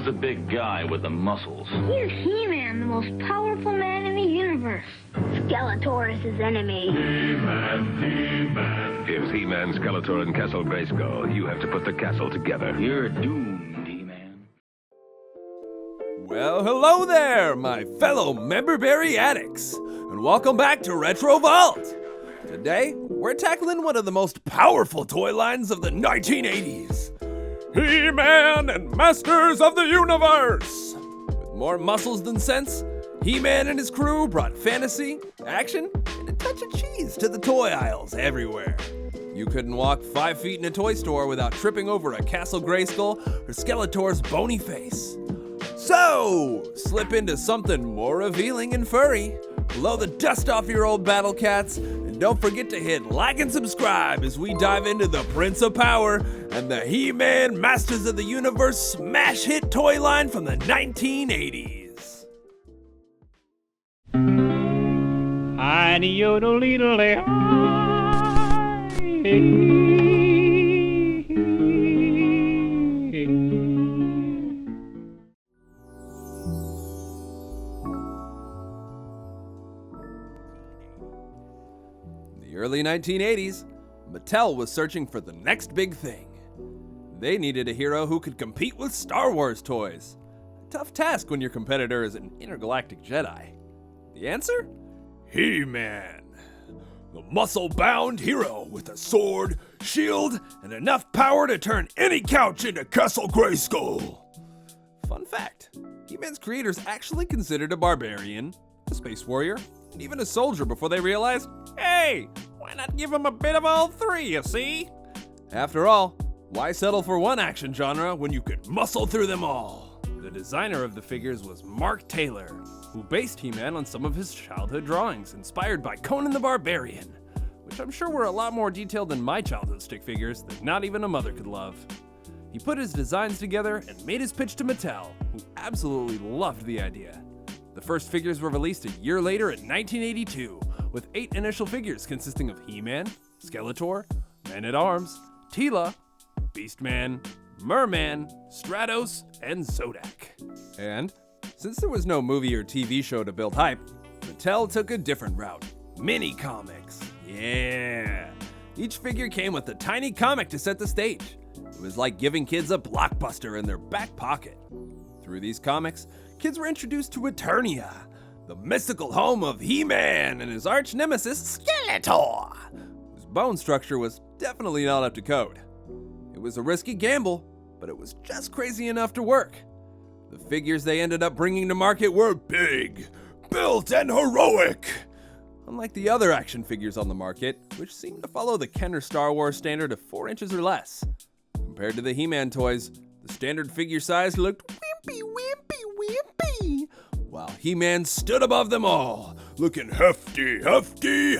Who's the big guy with the muscles? He's He-Man, the most powerful man in the universe. Skeletor is his enemy. He-Man. If He-Man, Skeletor, and Castle Grayskull, you have to put the castle together. You're doomed, He-Man. Well, hello there, my fellow memberberry addicts, and welcome back to Retro Vault. Today, we're tackling one of the most powerful toy lines of the 1980s. He-Man and Masters of the Universe! With more muscles than sense, He-Man and his crew brought fantasy, action, and a touch of cheese to the toy aisles everywhere. You couldn't walk 5 feet in a toy store without tripping over a Castle Grayskull or Skeletor's bony face. So, slip into something more revealing and furry, blow the dust off your old battle cats, and don't forget to hit like and subscribe as we dive into the Prince of Power and the He-Man Masters of the Universe smash hit toy line from the 1980s. In the early 1980s, Mattel was searching for the next big thing. They needed a hero who could compete with Star Wars toys. A tough task when your competitor is an intergalactic Jedi. The answer? He-Man. The muscle-bound hero with a sword, shield, and enough power to turn any couch into Castle Grayskull. Fun fact, He-Man's creators actually considered a barbarian, a space warrior, and even a soldier before they realized, hey, why not give him a bit of all three, you see? After all, why settle for one action genre when you could muscle through them all? The designer of the figures was Mark Taylor, who based He-Man on some of his childhood drawings inspired by Conan the Barbarian, which I'm sure were a lot more detailed than my childhood stick figures that not even a mother could love. He put his designs together and made his pitch to Mattel, who absolutely loved the idea. The first figures were released a year later in 1982, with 8 initial figures consisting of He-Man, Skeletor, Man-at-Arms, Teela, Beastman, Merman, Stratos, and Zodak. And since there was no movie or TV show to build hype, Mattel took a different route. Mini comics. Yeah. Each figure came with a tiny comic to set the stage. It was like giving kids a blockbuster in their back pocket. Through these comics, kids were introduced to Eternia, the mystical home of He-Man and his arch nemesis, Skeletor, whose bone structure was definitely not up to code. It was a risky gamble, but it was just crazy enough to work. The figures they ended up bringing to market were big, built, and heroic. Unlike the other action figures on the market, which seemed to follow the Kenner Star Wars standard of 4 inches or less. Compared to the He-Man toys, the standard figure size looked wimpy, while He-Man stood above them all, looking hefty. Hefty.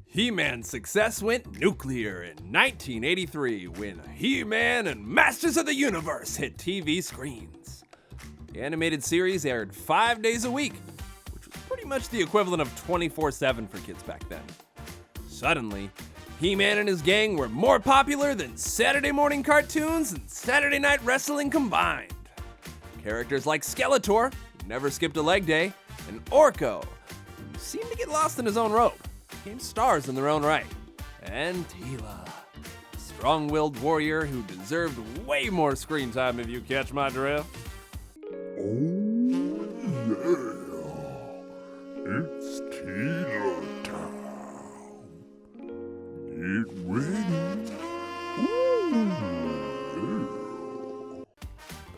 He-Man's success went nuclear in 1983 when He-Man and Masters of the Universe hit TV screens. The animated series aired 5 days a week, which was pretty much the equivalent of 24/7 for kids back then. Suddenly, He-Man and his gang were more popular than Saturday morning cartoons and Saturday night wrestling combined. Characters like Skeletor, who never skipped a leg day, and Orko, who seemed to get lost in his own rope, became stars in their own right. And Teela, a strong-willed warrior who deserved way more screen time if you catch my drift. Oh, yeah. It's Teela time. Get ready. Ooh.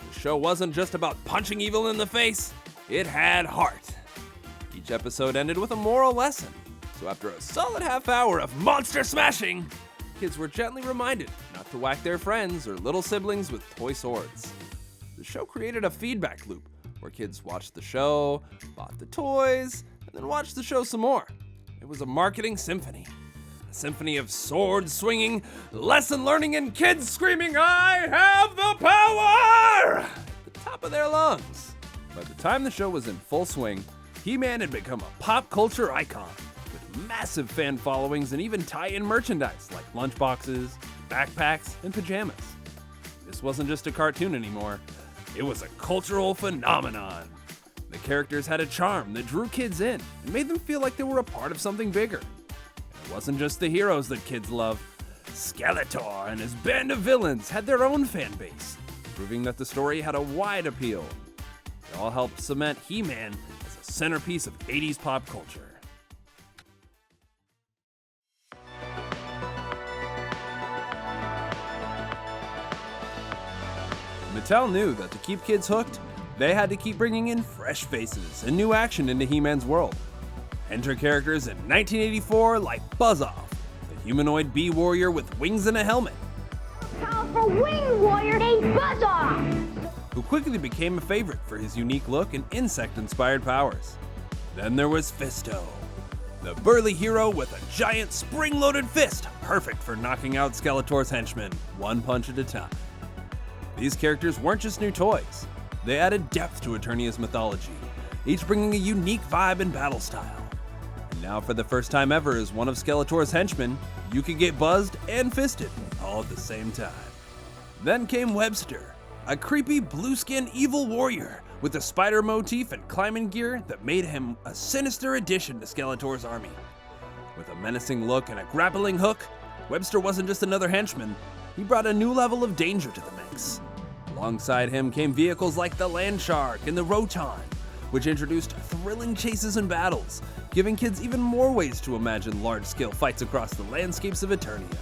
The show wasn't just about punching evil in the face, it had heart. Each episode ended with a moral lesson. So after a solid half hour of monster smashing, kids were gently reminded not to whack their friends or little siblings with toy swords. The show created a feedback loop where kids watched the show, bought the toys, and then watched the show some more. It was a marketing symphony. A symphony of sword swinging, lesson learning, and kids screaming, "I have the power!" at the top of their lungs. By the time the show was in full swing, He-Man had become a pop culture icon, with massive fan followings and even tie-in merchandise like lunchboxes, backpacks, and pajamas. This wasn't just a cartoon anymore, it was a cultural phenomenon. The characters had a charm that drew kids in and made them feel like they were a part of something bigger. And it wasn't just the heroes that kids loved. Skeletor and his band of villains had their own fan base, proving that the story had a wide appeal. It all helped cement He-Man as a centerpiece of 80s pop culture. Mattel knew that to keep kids hooked, they had to keep bringing in fresh faces and new action into He-Man's world. Enter characters in 1984 like Buzz-Off, the humanoid bee warrior with wings and a helmet, Powerful wing warrior named Buzz-Off! who quickly became a favorite for his unique look and insect-inspired powers. Then there was Fisto, the burly hero with a giant spring-loaded fist, perfect for knocking out Skeletor's henchmen, one punch at a time. These characters weren't just new toys. They added depth to Eternia's mythology, each bringing a unique vibe and battle style. And now for the first time ever as one of Skeletor's henchmen, you could get buzzed and fisted all at the same time. Then came Webster, a creepy blue-skinned evil warrior with a spider motif and climbing gear that made him a sinister addition to Skeletor's army. With a menacing look and a grappling hook, Webster wasn't just another henchman, he brought a new level of danger to the mix. Alongside him came vehicles like the Land Shark and the Roton, which introduced thrilling chases and battles, giving kids even more ways to imagine large-scale fights across the landscapes of Eternia.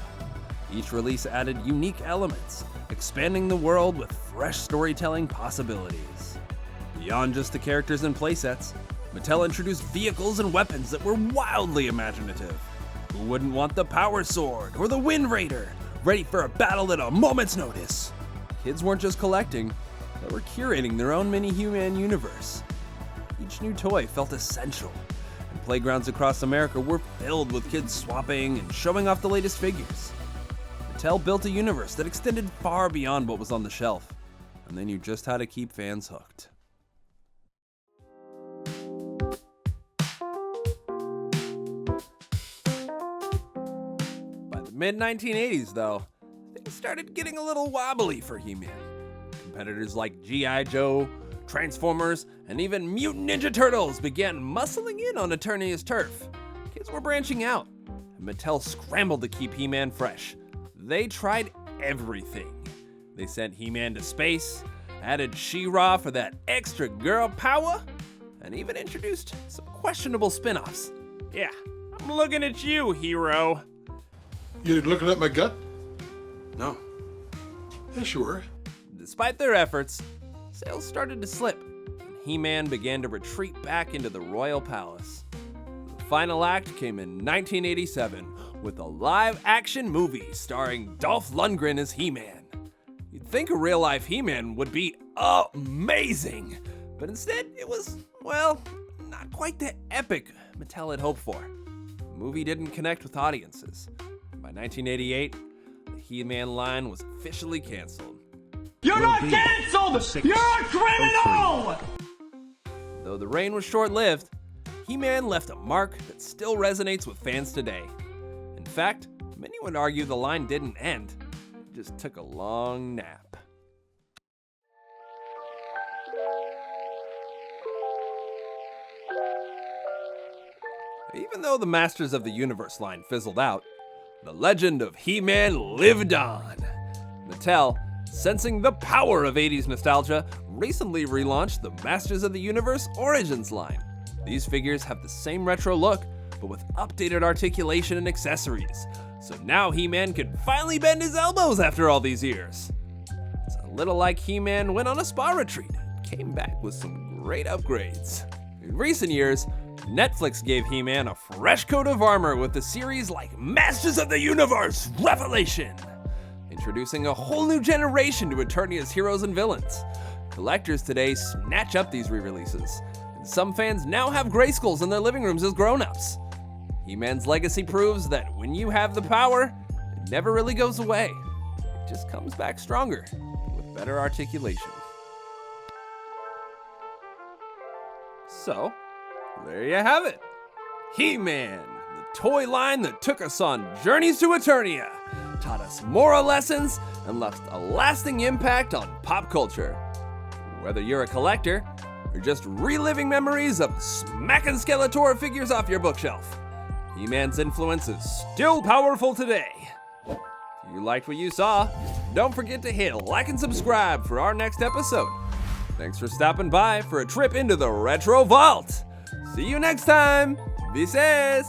Each release added unique elements, expanding the world with fresh storytelling possibilities. Beyond just the characters and playsets, Mattel introduced vehicles and weapons that were wildly imaginative. Who wouldn't want the Power Sword or the Wind Raider, ready for a battle at a moment's notice? Kids weren't just collecting, they were curating their own mini He-Man universe. Each new toy felt essential, and playgrounds across America were filled with kids swapping and showing off the latest figures. Mattel built a universe that extended far beyond what was on the shelf, and they knew just how to keep fans hooked. By the mid-1980s, though, things started getting a little wobbly for He-Man. Competitors like G.I. Joe, Transformers, and even Mutant Ninja Turtles began muscling in on Eternia's turf. Kids were branching out, and Mattel scrambled to keep He-Man fresh. They tried everything. They sent He-Man to space, added She-Ra for that extra girl power, and even introduced some questionable spin-offs. Yeah, I'm looking at you, hero. You looking at my gut? No. Yeah, sure. Despite their efforts, sales started to slip, and He-Man began to retreat back into the royal palace. The final act came in 1987 with a live-action movie starring Dolph Lundgren as He-Man. You'd think a real-life He-Man would be amazing, but instead it was, well, not quite the epic Mattel had hoped for. The movie didn't connect with audiences. By 1988, the He-Man line was officially canceled. You're not canceled! You're a criminal! Though the reign was short-lived, He-Man left a mark that still resonates with fans today. In fact, many would argue the line didn't end, it just took a long nap. Even though the Masters of the Universe line fizzled out, the legend of He-Man lived on. Mattel, sensing the power of 80s nostalgia, recently relaunched the Masters of the Universe Origins line. These figures have the same retro look, but with updated articulation and accessories. So now He-Man can finally bend his elbows after all these years. It's a little like He-Man went on a spa retreat and came back with some great upgrades. In recent years, Netflix gave He-Man a fresh coat of armor with the series like Masters of the Universe Revelation, introducing a whole new generation to Eternia's heroes and villains. Collectors today snatch up these re-releases, and some fans now have Grayskulls in their living rooms as grown-ups. He-Man's legacy proves that when you have the power, it never really goes away. It just comes back stronger, with better articulation. So, there you have it. He-Man, the toy line that took us on journeys to Eternia, taught us moral lessons, and left a lasting impact on pop culture. Whether you're a collector or just reliving memories of smacking Skeletor figures off your bookshelf, He-Man's influence is still powerful today. If you liked what you saw, don't forget to hit like and subscribe for our next episode. Thanks for stopping by for a trip into the Retro Vault. See you next time. This is